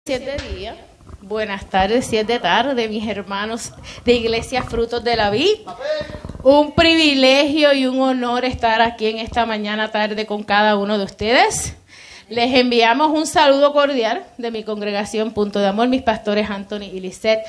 7 días. Buenas tardes, 7 tarde, mis hermanos de Iglesia Frutos de la Vid. Un privilegio y un honor estar aquí en esta mañana tarde con cada uno de ustedes. Les enviamos un saludo cordial de mi congregación Punto de Amor, mis pastores Anthony y Lisette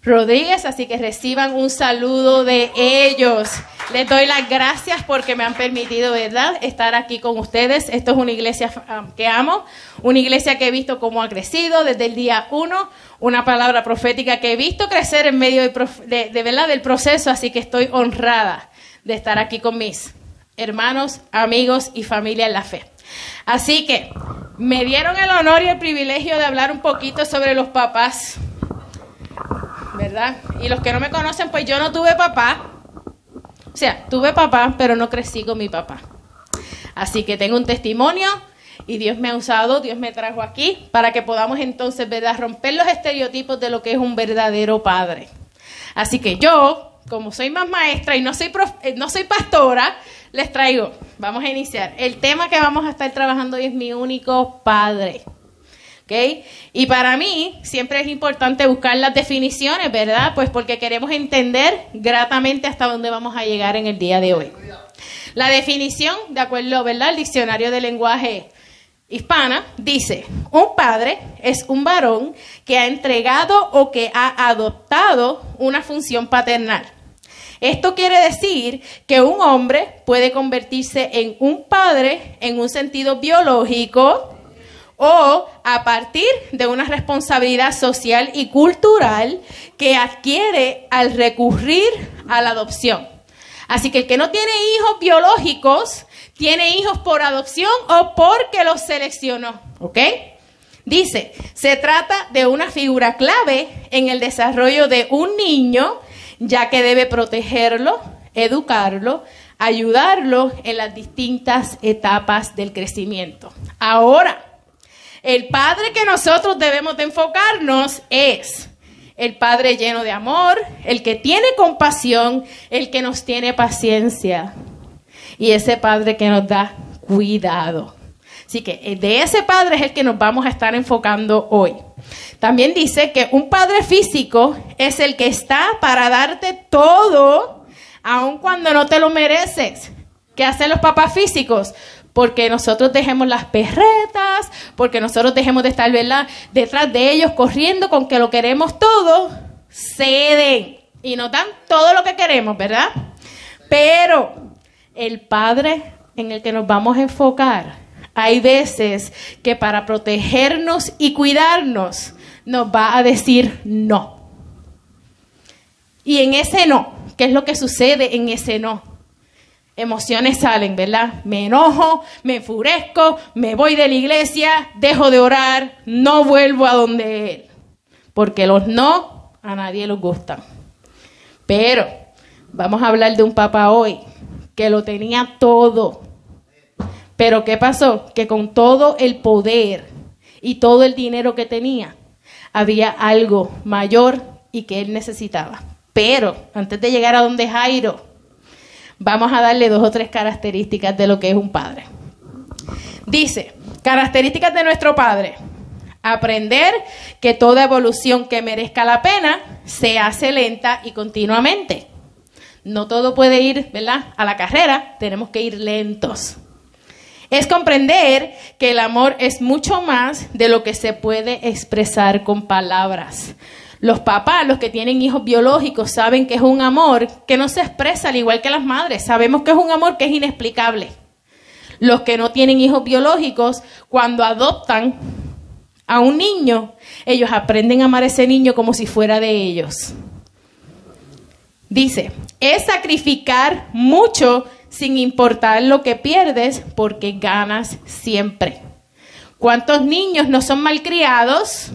Rodríguez, así que reciban un saludo de ellos. Les doy las gracias porque me han permitido, ¿verdad?, estar aquí con ustedes. Esto es una iglesia que amo, una iglesia que he visto cómo ha crecido desde el día 1, una palabra profética que he visto crecer en medio ¿verdad?, del proceso, así que estoy honrada de estar aquí con mis hermanos, amigos y familia en la fe. Así que me dieron el honor y el privilegio de hablar un poquito sobre los papás, ¿verdad? Y los que no me conocen, pues yo no tuve papá. O sea, tuve papá, pero no crecí con mi papá. Así que tengo un testimonio y Dios me ha usado, Dios me trajo aquí para que podamos entonces, ¿verdad?, romper los estereotipos de lo que es un verdadero padre. Así que yo, como soy más maestra y no soy pastora, les traigo, vamos a iniciar. El tema que vamos a estar trabajando hoy es mi único padre. ¿Okay? Y para mí siempre es importante buscar las definiciones, ¿verdad? Pues porque queremos entender gratamente hasta dónde vamos a llegar en el día de hoy. La definición, de acuerdo, ¿verdad?, al diccionario de lenguaje hispana, dice: un padre es un varón que ha entregado o que ha adoptado una función paternal. Esto quiere decir que un hombre puede convertirse en un padre en un sentido biológico o a partir de una responsabilidad social y cultural que adquiere al recurrir a la adopción. Así que el que no tiene hijos biológicos, tiene hijos por adopción o porque los seleccionó, ¿ok? Dice, se trata de una figura clave en el desarrollo de un niño, ya que debe protegerlo, educarlo, ayudarlo en las distintas etapas del crecimiento. Ahora, el padre que nosotros debemos de enfocarnos es el padre lleno de amor, el que tiene compasión, el que nos tiene paciencia y ese padre que nos da cuidado. Así que de ese padre es el que nos vamos a estar enfocando hoy. También dice que un padre físico es el que está para darte todo, aun cuando no te lo mereces. ¿Qué hacen los papás físicos? Porque nosotros dejemos las perretas, porque nosotros dejemos de estar, ¿verdad?, detrás de ellos corriendo con que lo queremos todo, ceden y nos dan todo lo que queremos, ¿verdad? Pero el padre en el que nos vamos a enfocar, hay veces que para protegernos y cuidarnos nos va a decir no. Y en ese no, ¿qué es lo que sucede en ese no? Emociones salen, ¿verdad? Me enojo, me enfurezco, me voy de la iglesia, dejo de orar, no vuelvo a donde él. Porque los no a nadie les gustan. Pero vamos a hablar de un papá hoy que lo tenía todo. Pero ¿qué pasó? Que con todo el poder y todo el dinero que tenía, había algo mayor y que él necesitaba. Pero antes de llegar a donde Jairo, vamos a darle 2 o 3 características de lo que es un padre. Dice, características de nuestro padre. Aprender que toda evolución que merezca la pena se hace lenta y continuamente. No todo puede ir, ¿verdad?, a la carrera, tenemos que ir lentos. Es comprender que el amor es mucho más de lo que se puede expresar con palabras. Los papás, los que tienen hijos biológicos, saben que es un amor que no se expresa al igual que las madres. Sabemos que es un amor que es inexplicable. Los que no tienen hijos biológicos, cuando adoptan a un niño, ellos aprenden a amar a ese niño como si fuera de ellos. Dice, es sacrificar mucho sin importar lo que pierdes porque ganas siempre. ¿Cuántos niños no son malcriados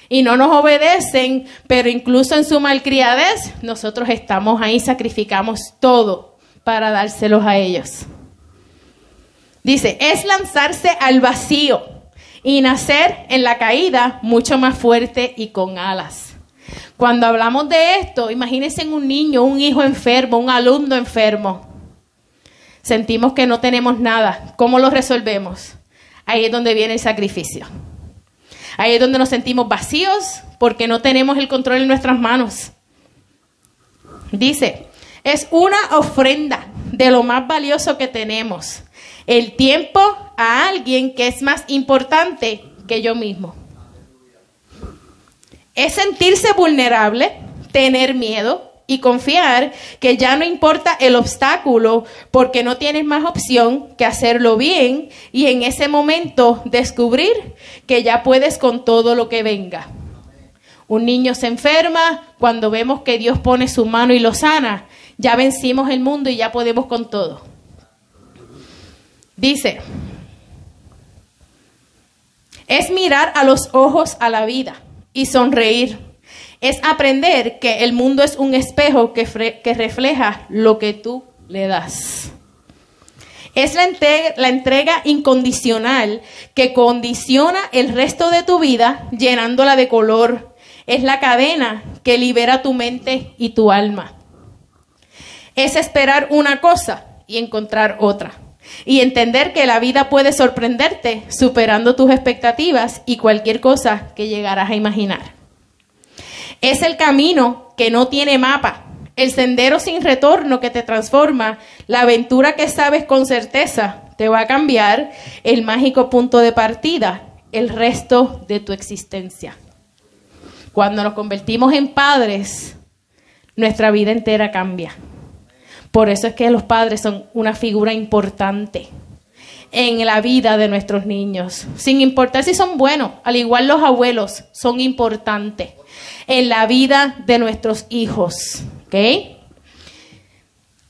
y no nos obedecen, pero incluso en su malcriadez nosotros estamos ahí, sacrificamos todo para dárselos a ellos? Dice, es lanzarse al vacío y nacer en la caída mucho más fuerte y con alas. Cuando hablamos de esto, imagínense un niño, un hijo enfermo, un alumno enfermo. Sentimos que no tenemos nada. ¿Cómo lo resolvemos? Ahí es donde viene el sacrificio. Ahí es donde nos sentimos vacíos porque no tenemos el control en nuestras manos. Dice, es una ofrenda de lo más valioso que tenemos. El tiempo a alguien que es más importante que yo mismo. Es sentirse vulnerable, tener miedo y confiar que ya no importa el obstáculo porque no tienes más opción que hacerlo bien y en ese momento descubrir que ya puedes con todo lo que venga. Un niño se enferma, cuando vemos que Dios pone su mano y lo sana, ya vencimos el mundo y ya podemos con todo. Dice, es mirar a los ojos a la vida y sonreír. Es aprender que el mundo es un espejo que refleja lo que tú le das. Es la entrega incondicional que condiciona el resto de tu vida llenándola de color. Es la cadena que libera tu mente y tu alma. Es esperar una cosa y encontrar otra. Y entender que la vida puede sorprenderte superando tus expectativas y cualquier cosa que llegaras a imaginar. Es el camino que no tiene mapa, el sendero sin retorno que te transforma, la aventura que sabes con certeza te va a cambiar, el mágico punto de partida, el resto de tu existencia. Cuando nos convertimos en padres, nuestra vida entera cambia. Por eso es que los padres son una figura importante en la vida de nuestros niños, sin importar si son buenos, al igual los abuelos son importantes en la vida de nuestros hijos, ¿ok?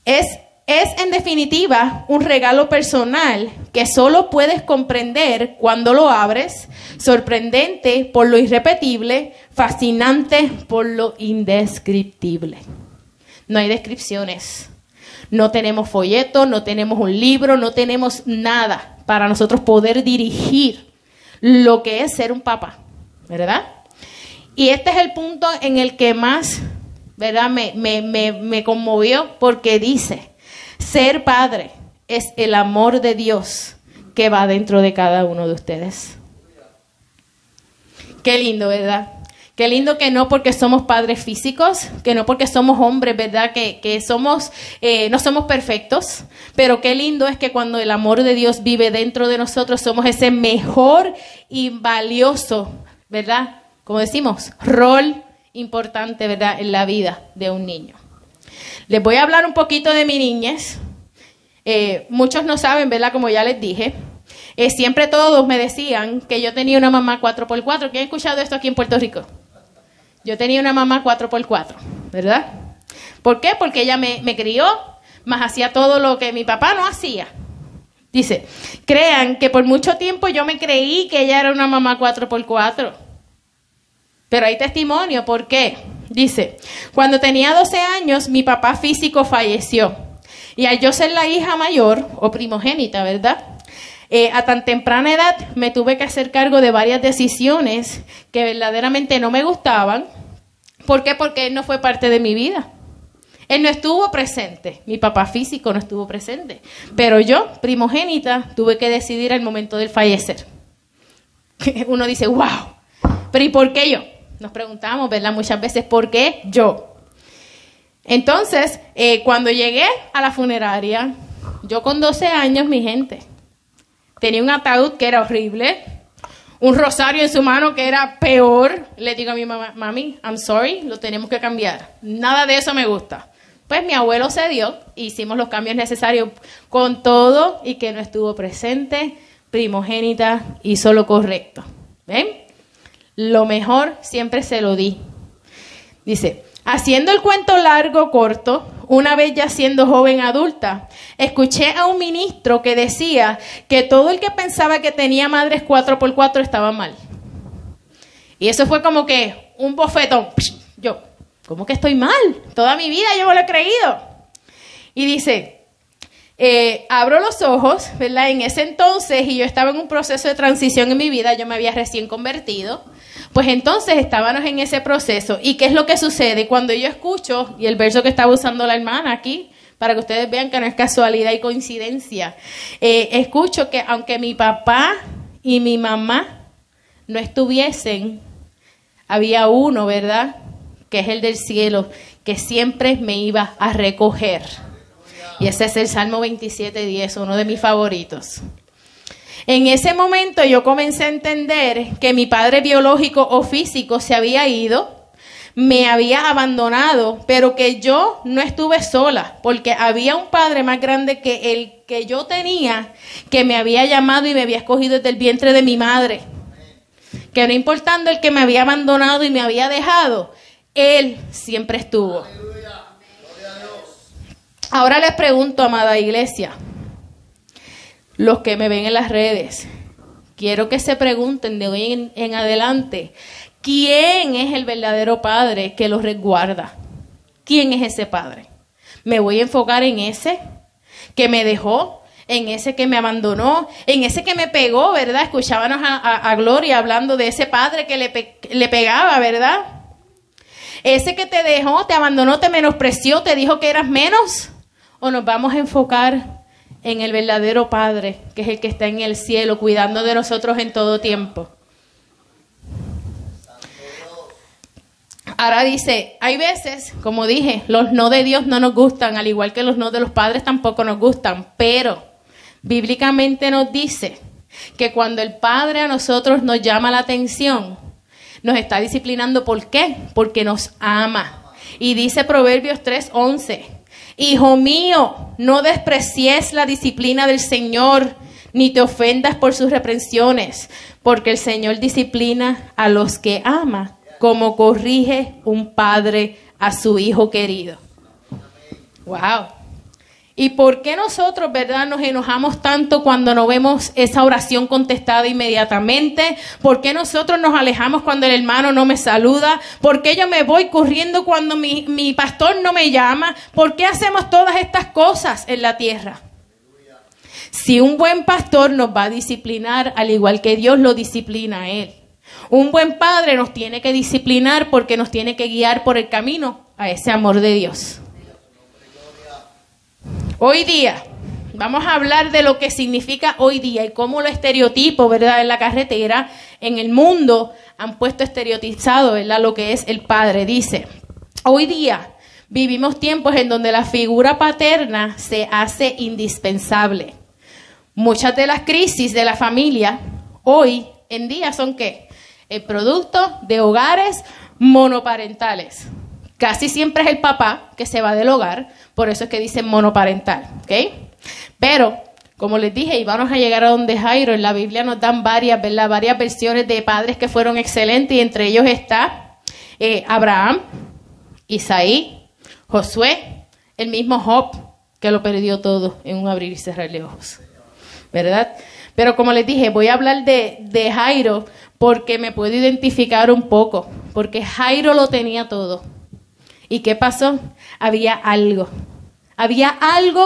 Es en definitiva un regalo personal que solo puedes comprender cuando lo abres, sorprendente por lo irrepetible, fascinante por lo indescriptible. No hay descripciones. No tenemos folleto, no tenemos un libro, no tenemos nada para nosotros poder dirigir lo que es ser un papá, ¿verdad? Y este es el punto en el que más, ¿verdad? Me conmovió porque dice, ser padre es el amor de Dios que va dentro de cada uno de ustedes. Qué lindo, ¿verdad? Qué lindo que no porque somos padres físicos, que no porque somos hombres, ¿verdad? Que somos, no somos perfectos, pero qué lindo es que cuando el amor de Dios vive dentro de nosotros, somos ese mejor y valioso, ¿verdad? Como decimos, rol importante, ¿verdad? En la vida de un niño. Les voy a hablar un poquito de mi niñez. Muchos no saben, ¿verdad? Como ya les dije. Siempre todos me decían que yo tenía una mamá 4x4. ¿Quién ha escuchado esto aquí en Puerto Rico? Yo tenía una mamá 4x4, ¿verdad? ¿Por qué? Porque ella me crió, más hacía todo lo que mi papá no hacía. Dice, crean que por mucho tiempo yo me creí que ella era una mamá 4x4. Pero hay testimonio, ¿por qué? Dice, cuando tenía 12 años, mi papá físico falleció. Y al yo ser la hija mayor, o primogénita, ¿verdad? A tan temprana edad me tuve que hacer cargo de varias decisiones que verdaderamente no me gustaban. ¿Por qué? Porque él no fue parte de mi vida. Él no estuvo presente. Mi papá físico no estuvo presente. Pero yo, primogénita, tuve que decidir al momento del fallecer. Uno dice, wow, pero ¿y por qué yo? Nos preguntamos, ¿verdad? Muchas veces, ¿por qué yo? Entonces, cuando llegué a la funeraria, yo con 12 años, mi gente, tenía un ataúd que era horrible, un rosario en su mano que era peor. Le digo a mi mamá, mami, I'm sorry, lo tenemos que cambiar. Nada de eso me gusta. Pues mi abuelo cedió, hicimos los cambios necesarios con todo y que no estuvo presente, primogénita, hizo lo correcto. ¿Ven? Lo mejor siempre se lo di. Dice, haciendo el cuento largo, corto, una vez ya siendo joven adulta, escuché a un ministro que decía que todo el que pensaba que tenía madres 4x4 estaba mal. Y eso fue como que un bofetón. Yo, ¿cómo que estoy mal? Toda mi vida yo me lo he creído. Y dice, abro los ojos, ¿verdad? En ese entonces, y yo estaba en un proceso de transición en mi vida, yo me había recién convertido. Pues entonces estábamos en ese proceso. ¿Y qué es lo que sucede? Cuando yo escucho, y el verso que estaba usando la hermana aquí, para que ustedes vean que no es casualidad y coincidencia, escucho que aunque mi papá y mi mamá no estuviesen, había uno, ¿verdad?, que es el del cielo, que siempre me iba a recoger. Y ese es el Salmo 27:10, uno de mis favoritos. En ese momento yo comencé a entender que mi padre biológico o físico se había ido, me había abandonado, pero que yo no estuve sola, porque había un padre más grande que el que yo tenía, que me había llamado y me había escogido desde el vientre de mi madre. Que no importando el que me había abandonado y me había dejado, Él siempre estuvo. Ahora les pregunto, amada iglesia, los que me ven en las redes, quiero que se pregunten de hoy en adelante, ¿quién es el verdadero padre que los resguarda? ¿Quién es ese padre? Me voy a enfocar en ese que me dejó, en ese que me abandonó, en ese que me pegó, ¿verdad? Escuchábamos a Gloria hablando de ese padre que le pegaba, ¿verdad? Ese que te dejó, te abandonó, te menospreció, te dijo que eras menos. ¿O nos vamos a enfocar en el verdadero Padre, que es el que está en el cielo, cuidando de nosotros en todo tiempo? Ahora dice, hay veces, como dije, los no de Dios no nos gustan, al igual que los no de los padres tampoco nos gustan, pero bíblicamente nos dice que cuando el Padre a nosotros nos llama la atención, nos está disciplinando. ¿Por qué? Porque nos ama. Y dice Proverbios 3:11, Hijo mío, no desprecies la disciplina del Señor, ni te ofendas por sus reprensiones, porque el Señor disciplina a los que ama, como corrige un padre a su hijo querido. Wow. ¿Y por qué nosotros, verdad, nos enojamos tanto cuando no vemos esa oración contestada inmediatamente? ¿Por qué nosotros nos alejamos cuando el hermano no me saluda? ¿Por qué yo me voy corriendo cuando mi pastor no me llama? ¿Por qué hacemos todas estas cosas en la tierra? Si un buen pastor nos va a disciplinar, al igual que Dios lo disciplina a él. Un buen padre nos tiene que disciplinar porque nos tiene que guiar por el camino a ese amor de Dios. Hoy día, vamos a hablar de lo que significa hoy día y cómo los estereotipos, ¿verdad?, en la carretera, en el mundo, han puesto estereotizado, ¿verdad?, lo que es el padre. Dice, hoy día vivimos tiempos en donde la figura paterna se hace indispensable. Muchas de las crisis de la familia hoy en día son ¿qué? El producto de hogares monoparentales. Casi siempre es el papá que se va del hogar, por eso es que dicen monoparental, ¿ok? Pero, como les dije, y vamos a llegar a donde Jairo, en la Biblia nos dan varias, ¿verdad?, varias versiones de padres que fueron excelentes, y entre ellos está Abraham, Isaí, Josué, el mismo Job, que lo perdió todo en un abrir y cerrar de ojos, ¿verdad? Pero como les dije, voy a hablar de Jairo porque me puedo identificar un poco, porque Jairo lo tenía todo. ¿Y qué pasó? Había algo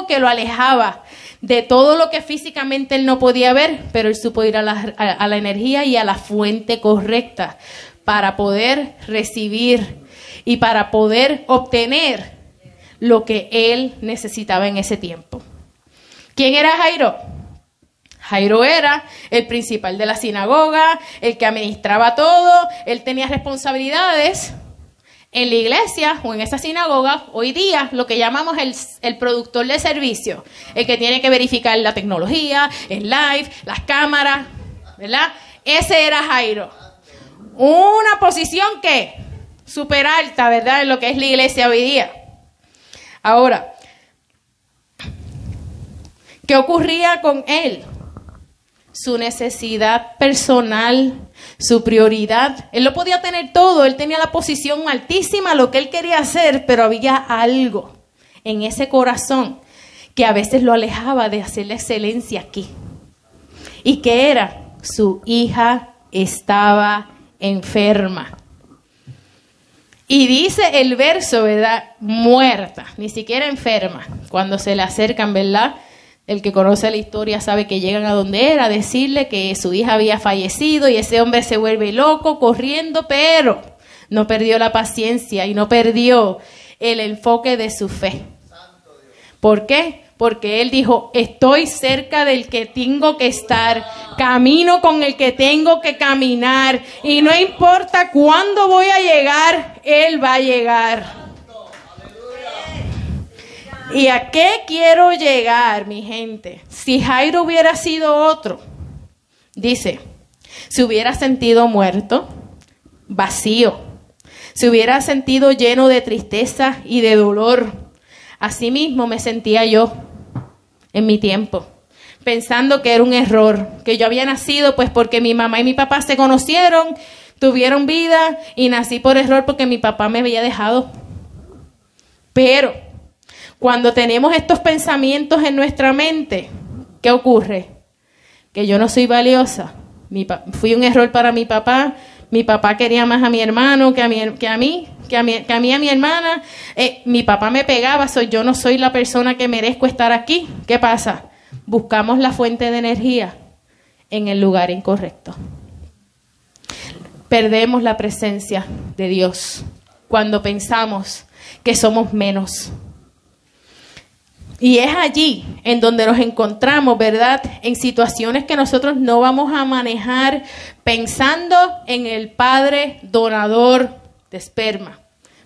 que lo alejaba de todo lo que físicamente él no podía ver, pero él supo ir a la energía y a la fuente correcta para poder recibir y para poder obtener lo que él necesitaba en ese tiempo. ¿Quién era Jairo? Jairo era el principal de la sinagoga, el que administraba todo, él tenía responsabilidades en la iglesia o en esa sinagoga. Hoy día lo que llamamos el productor de servicio, el que tiene que verificar la tecnología, el live, las cámaras, ¿verdad? Ese era Jairo. Una posición que súper alta, ¿verdad?, en lo que es la iglesia hoy día. Ahora, ¿qué ocurría con él? Su necesidad personal, su prioridad. Él lo podía tener todo, él tenía la posición altísima, lo que él quería hacer, pero había algo en ese corazón que a veces lo alejaba de hacer la excelencia aquí. ¿Y qué era? Su hija estaba enferma. Y dice el verso, ¿verdad?, muerta, ni siquiera enferma. Cuando se le acercan, ¿verdad?, el que conoce la historia sabe que llegan a donde era a decirle que su hija había fallecido, y ese hombre se vuelve loco corriendo, pero no perdió la paciencia y no perdió el enfoque de su fe. ¿Por qué? Porque Él dijo, estoy cerca del que tengo que estar, camino con el que tengo que caminar, y no importa cuándo voy a llegar, Él va a llegar. ¿Y a qué quiero llegar, mi gente? Si Jairo hubiera sido otro, dice, se hubiera sentido muerto, vacío, se hubiera sentido lleno de tristeza y de dolor. Asimismo me sentía yo en mi tiempo, pensando que era un error, que yo había nacido pues porque mi mamá y mi papá se conocieron, tuvieron vida y nací por error porque mi papá me había dejado. Pero cuando tenemos estos pensamientos en nuestra mente, ¿qué ocurre? Que yo no soy valiosa. Fui un error para mi papá. Mi papá quería más a mi hermano que a mi hermana. Mi papá me pegaba, yo no soy la persona que merezco estar aquí. ¿Qué pasa? Buscamos la fuente de energía en el lugar incorrecto. Perdemos la presencia de Dios cuando pensamos que somos menos. Y es allí en donde nos encontramos, ¿verdad? En situaciones que nosotros no vamos a manejar pensando en el padre donador de esperma,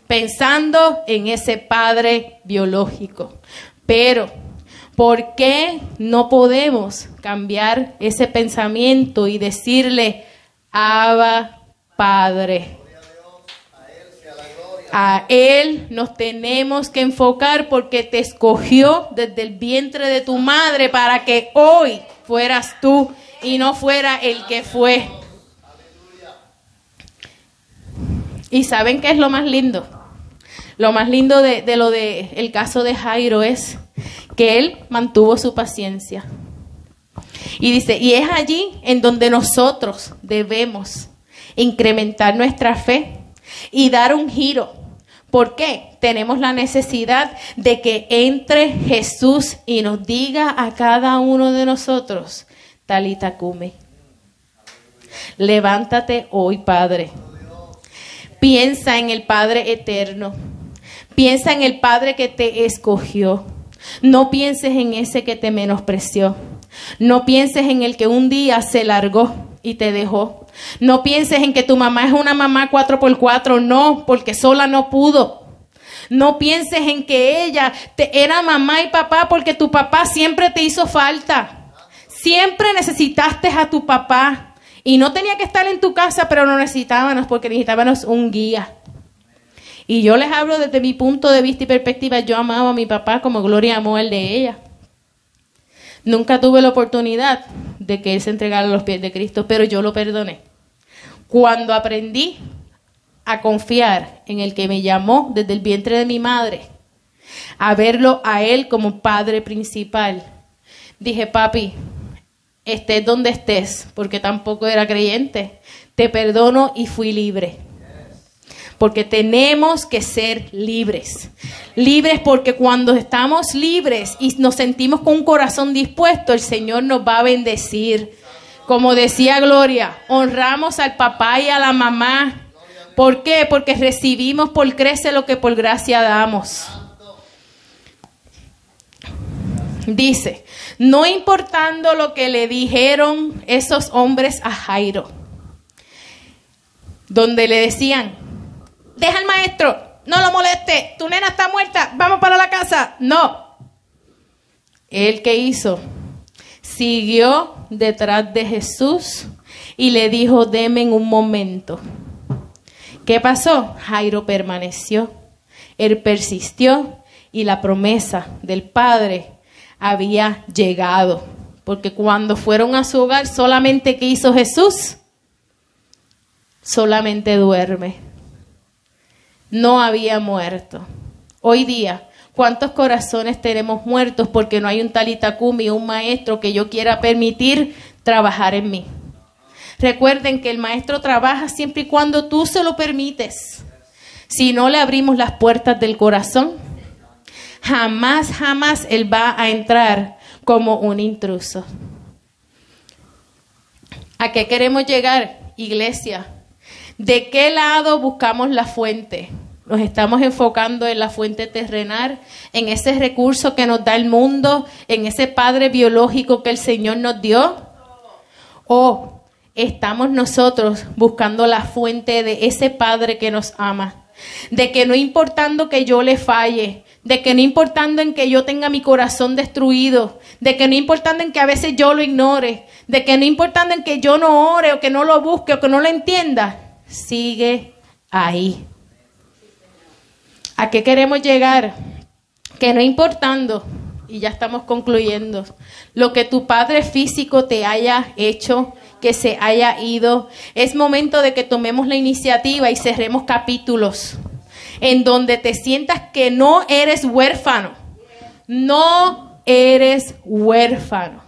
pensando en ese padre biológico. Pero, ¿por qué no podemos cambiar ese pensamiento y decirle, Abba, Padre? A Él nos tenemos que enfocar porque te escogió desde el vientre de tu madre para que hoy fueras tú y no fuera el que fue. ¿Y saben qué es lo más lindo? Lo más lindo de el caso de Jairo es que él mantuvo su paciencia. Y dice, y es allí en donde nosotros debemos incrementar nuestra fe y dar un giro. ¿Por qué? Tenemos la necesidad de que entre Jesús y nos diga a cada uno de nosotros, Talita Cumi, levántate hoy, Padre. Piensa en el Padre eterno. Piensa en el Padre que te escogió. No pienses en ese que te menospreció. No pienses en el que un día se largó y te dejó. No pienses en que tu mamá es una mamá 4x4, no, porque sola no pudo. No pienses en que ella era mamá y papá porque tu papá siempre te hizo falta. Siempre necesitaste a tu papá y no tenía que estar en tu casa, pero lo necesitábamos porque necesitábamos un guía. Y yo les hablo desde mi punto de vista y perspectiva. Yo amaba a mi papá como Gloria amó el de ella. Nunca tuve la oportunidad de que él se entregara a los pies de Cristo, pero yo lo perdoné. Cuando aprendí a confiar en el que me llamó desde el vientre de mi madre, a verlo a él como padre principal, dije, papi, estés donde estés, porque tampoco era creyente, te perdono y fui libre. Porque tenemos que ser libres. Libres porque cuando estamos libres y nos sentimos con un corazón dispuesto, el Señor nos va a bendecir. Como decía Gloria, honramos al papá y a la mamá. ¿Por qué? Porque recibimos por crecer lo que por gracia damos. Dice, no importando lo que le dijeron esos hombres a Jairo, donde le decían, deja al maestro, no lo moleste, tu nena está muerta, vamos para la casa. No. ¿Él qué hizo? Siguió detrás de Jesús y le dijo, deme en un momento. ¿Qué pasó? Jairo permaneció, él persistió y la promesa del Padre había llegado. Porque cuando fueron a su hogar, solamente ¿qué hizo Jesús? Solamente duerme. No había muerto. Hoy día, ¿cuántos corazones tenemos muertos porque no hay un Talita Cumi, un maestro que yo quiera permitir trabajar en mí? Recuerden que el maestro trabaja siempre y cuando tú se lo permites. Si no le abrimos las puertas del corazón, jamás él va a entrar como un intruso. ¿A qué queremos llegar, iglesia? ¿De qué lado buscamos la fuente? nos estamos enfocando en la fuente terrenal, en ese recurso que nos da el mundo, en ese padre biológico que el Señor nos dio? ¿O estamos nosotros buscando la fuente de ese Padre que nos ama? De que no importando que yo le falle, de que no importando en que yo tenga mi corazón destruido, de que no importando en que a veces yo lo ignore, de que no importando en que yo no ore o que no lo busque o que no lo entienda, sigue ahí. ¿A qué queremos llegar? Que no importando, y ya estamos concluyendo, lo que tu padre físico te haya hecho, que se haya ido, es momento de que tomemos la iniciativa y cerremos capítulos en donde te sientas que no eres huérfano. No eres huérfano.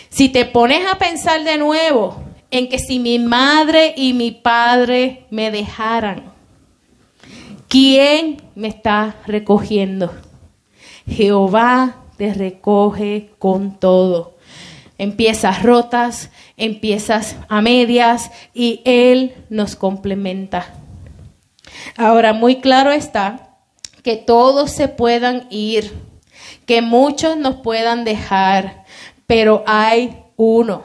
Si te pones a pensar de nuevo en que si mi madre y mi padre me dejaran, ¿quién me está recogiendo? Jehová te recoge con todo. Empiezas rotas, empiezas a medias y Él nos complementa. Ahora, muy claro está que todos se puedan ir, que muchos nos puedan dejar, pero hay uno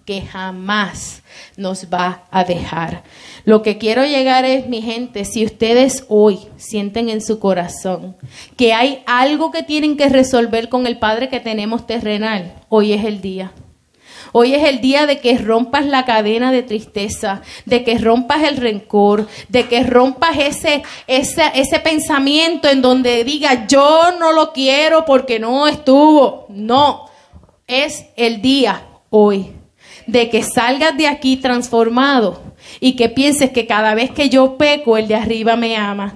que jamás nos va a dejar. Lo que quiero llegar es, mi gente, si ustedes hoy sienten en su corazón que hay algo que tienen que resolver con el Padre que tenemos terrenal, hoy es el día. Hoy es el día de que rompas la cadena de tristeza, de que rompas el rencor, de que rompas ese pensamiento en donde diga yo no lo quiero porque no estuvo. No, es el día hoy de que salgas de aquí transformado y que pienses que cada vez que yo peco, el de arriba me ama.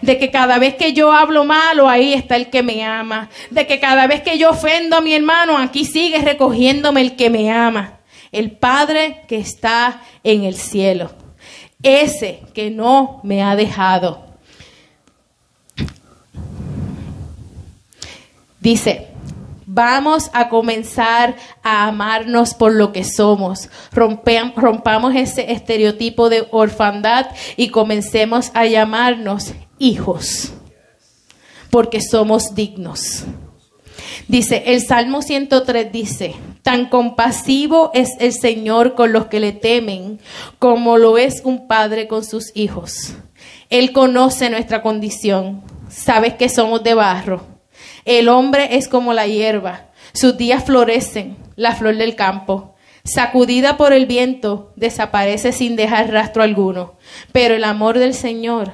De que cada vez que yo hablo malo, ahí está el que me ama. De que cada vez que yo ofendo a mi hermano, aquí sigue recogiéndome el que me ama. El Padre que está en el cielo. Ese que no me ha dejado. Dice, vamos a comenzar a amarnos por lo que somos. Rompamos ese estereotipo de orfandad y comencemos a llamarnos hijos, porque somos dignos. Dice, el Salmo 103 dice, tan compasivo es el Señor con los que le temen, como lo es un padre con sus hijos. Él conoce nuestra condición, sabe que somos de barro. El hombre es como la hierba, sus días florecen, la flor del campo. Sacudida por el viento, desaparece sin dejar rastro alguno. Pero el amor del Señor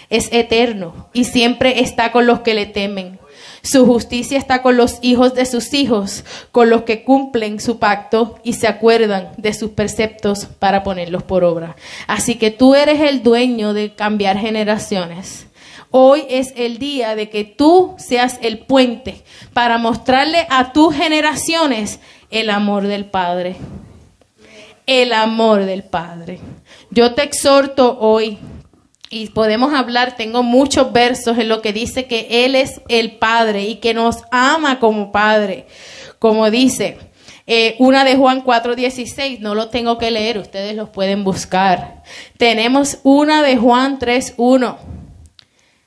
es eterno y siempre está con los que le temen. Su justicia está con los hijos de sus hijos, con los que cumplen su pacto y se acuerdan de sus preceptos para ponerlos por obra. Así que tú eres el dueño de cambiar generaciones. Hoy es el día de que tú seas el puente para mostrarle a tus generaciones el amor del Padre. El amor del Padre. Yo te exhorto hoy, y podemos hablar, tengo muchos versos en lo que dice que Él es el Padre y que nos ama como Padre. Como dice, una de Juan 4:16, no lo tengo que leer, ustedes los pueden buscar. Tenemos una de Juan 3:1.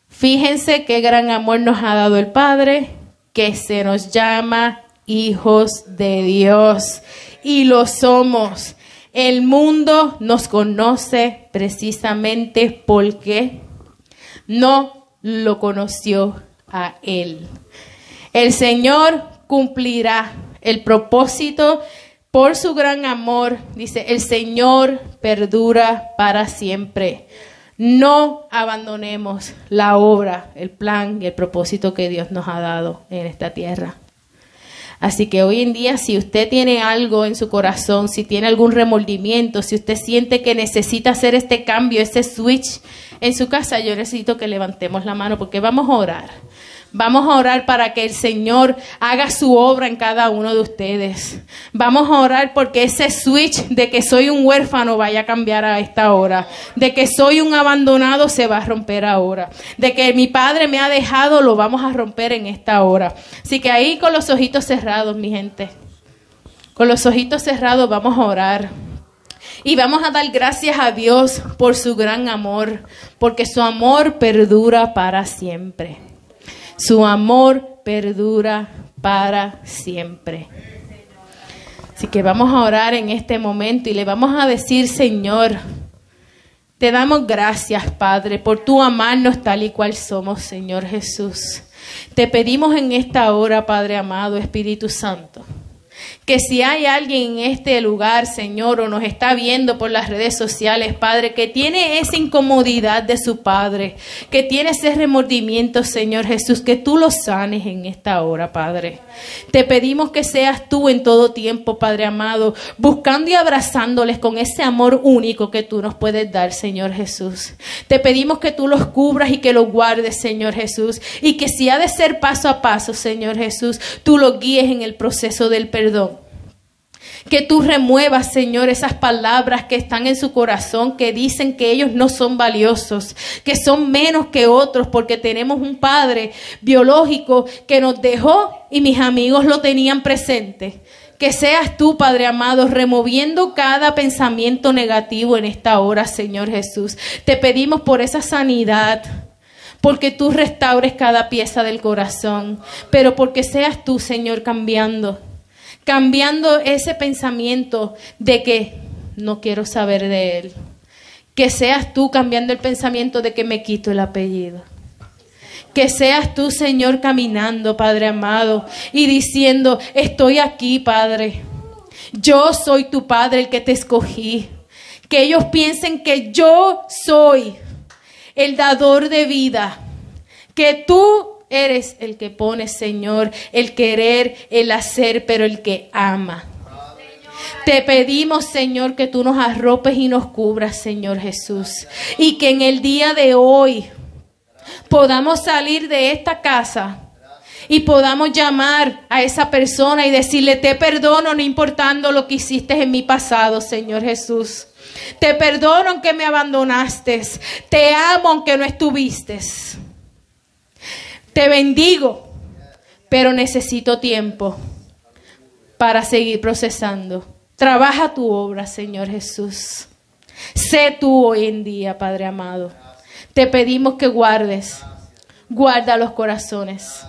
Fíjense qué gran amor nos ha dado el Padre, que se nos llama hijos de Dios. Y lo somos. El mundo nos conoce precisamente porque no lo conoció a Él. El Señor cumplirá el propósito por su gran amor. Dice, el Señor perdura para siempre. No abandonemos la obra, el plan y el propósito que Dios nos ha dado en esta tierra. Así que hoy en día, si usted tiene algo en su corazón, si tiene algún remordimiento, si usted siente que necesita hacer este cambio, este switch en su casa, yo necesito que levantemos la mano porque vamos a orar. Vamos a orar para que el Señor haga su obra en cada uno de ustedes. Vamos a orar porque ese switch de que soy un huérfano vaya a cambiar a esta hora. De que soy un abandonado se va a romper ahora. De que mi padre me ha dejado lo vamos a romper en esta hora. Así que ahí con los ojitos cerrados, mi gente. Con los ojitos cerrados vamos a orar. Y vamos a dar gracias a Dios por su gran amor, porque su amor perdura para siempre. Su amor perdura para siempre. Así que vamos a orar en este momento y le vamos a decir: Señor, te damos gracias, Padre, por tu amarnos tal y cual somos, Señor Jesús. Te pedimos en esta hora, Padre amado, Espíritu Santo, que si hay alguien en este lugar, Señor, o nos está viendo por las redes sociales, Padre, que tiene esa incomodidad de su padre, que tiene ese remordimiento, Señor Jesús, que tú lo sanes en esta hora, Padre. Te pedimos que seas tú en todo tiempo, Padre amado, buscando y abrazándoles con ese amor único que tú nos puedes dar, Señor Jesús. Te pedimos que tú los cubras y que los guardes, Señor Jesús, y que si ha de ser paso a paso, Señor Jesús, tú los guíes en el proceso del perdón. Que tú remuevas, Señor, esas palabras que están en su corazón, que dicen que ellos no son valiosos, que son menos que otros, porque tenemos un Padre biológico que nos dejó y mis amigos lo tenían presente. Que seas tú, Padre amado, removiendo cada pensamiento negativo en esta hora, Señor Jesús. Te pedimos por esa sanidad, porque tú restaures cada pieza del corazón, pero porque seas tú, Señor, cambiando ese pensamiento de que no quiero saber de él. Que seas tú cambiando el pensamiento de que me quito el apellido. Que seas tú, Señor, caminando, Padre amado, y diciendo: estoy aquí, Padre. Yo soy tu Padre, el que te escogí. Que ellos piensen que yo soy el dador de vida. Que tú eres el que pone, Señor, el querer, el hacer, pero el que ama. Te pedimos, Señor, que tú nos arropes y nos cubras, Señor Jesús. Y que en el día de hoy podamos salir de esta casa y podamos llamar a esa persona y decirle: te perdono, no importando lo que hiciste en mi pasado, Señor Jesús. Te perdono aunque me abandonaste. Te amo aunque no estuviste. Te bendigo, pero necesito tiempo para seguir procesando. Trabaja tu obra, Señor Jesús. Sé tú hoy en día, Padre amado. Te pedimos que guarda los corazones,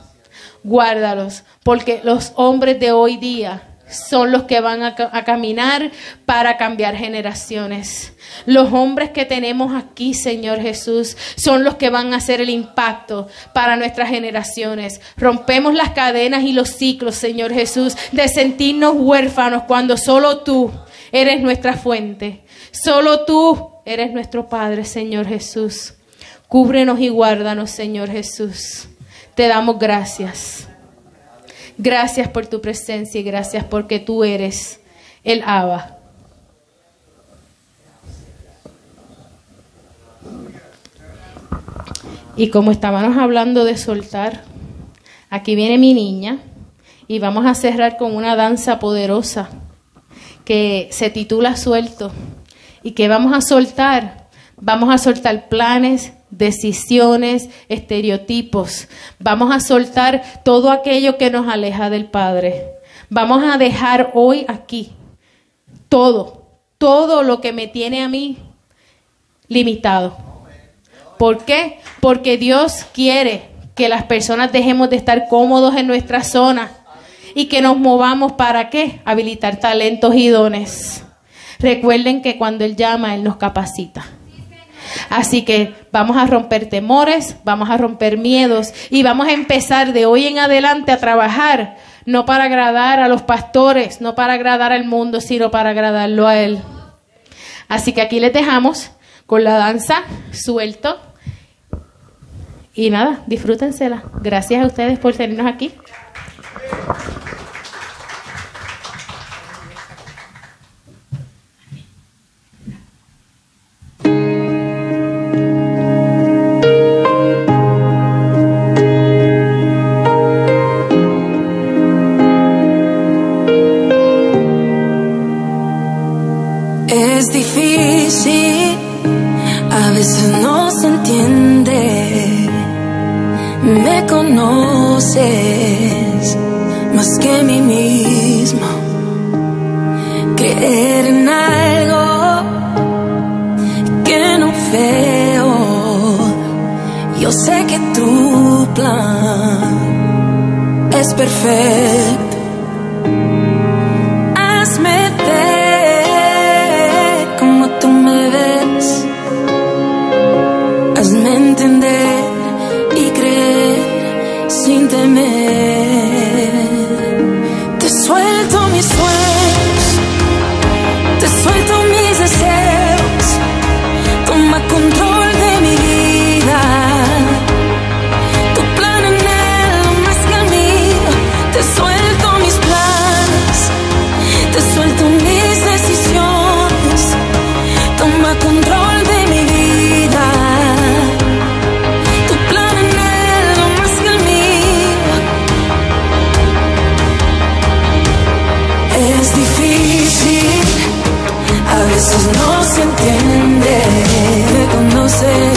guárdalos, porque los hombres de hoy día son los que van a caminar para cambiar generaciones. Los hombres que tenemos aquí, Señor Jesús, son los que van a hacer el impacto para nuestras generaciones. Rompemos las cadenas y los ciclos, Señor Jesús, de sentirnos huérfanos cuando solo tú eres nuestra fuente. Solo tú eres nuestro Padre, Señor Jesús. Cúbrenos y guárdanos, Señor Jesús. Te damos gracias. Gracias por tu presencia y gracias porque tú eres el Abba. Y como estábamos hablando de soltar, aquí viene mi niña y vamos a cerrar con una danza poderosa que se titula Suelto. ¿Y qué vamos a soltar? Vamos a soltar planes, decisiones, estereotipos. Vamos a soltar todo aquello que nos aleja del Padre. Vamos a dejar hoy aquí todo lo que me tiene a mí limitado. ¿Por qué? Porque Dios quiere que las personas dejemos de estar cómodos en nuestra zona y que nos movamos ¿para qué? Habilitar talentos y dones. Recuerden que cuando Él llama, Él nos capacita. Así que vamos a romper temores, vamos a romper miedos y vamos a empezar de hoy en adelante a trabajar, no para agradar a los pastores, no para agradar al mundo, sino para agradarlo a Él. Así que aquí les dejamos con la danza Suelto. Y nada, disfrútensela. Gracias a ustedes por tenernos aquí. Es difícil, a veces no se entiende. Me conoces más que mí mismo. Creer en algo Yo sé que tu plan es perfecto. Hazme ver como tú me ves. Hazme entender y creer sin temer. Te suelto mis sueños, te suelto mis deseos. Toma control de mi vida. Tu plan anhelo más que el mío. Te suelto mis planes, te suelto mis decisiones. Toma control de mi vida. Tu plan anhelo más que el mío. Es difícil, a veces no se entiende. Me conoces.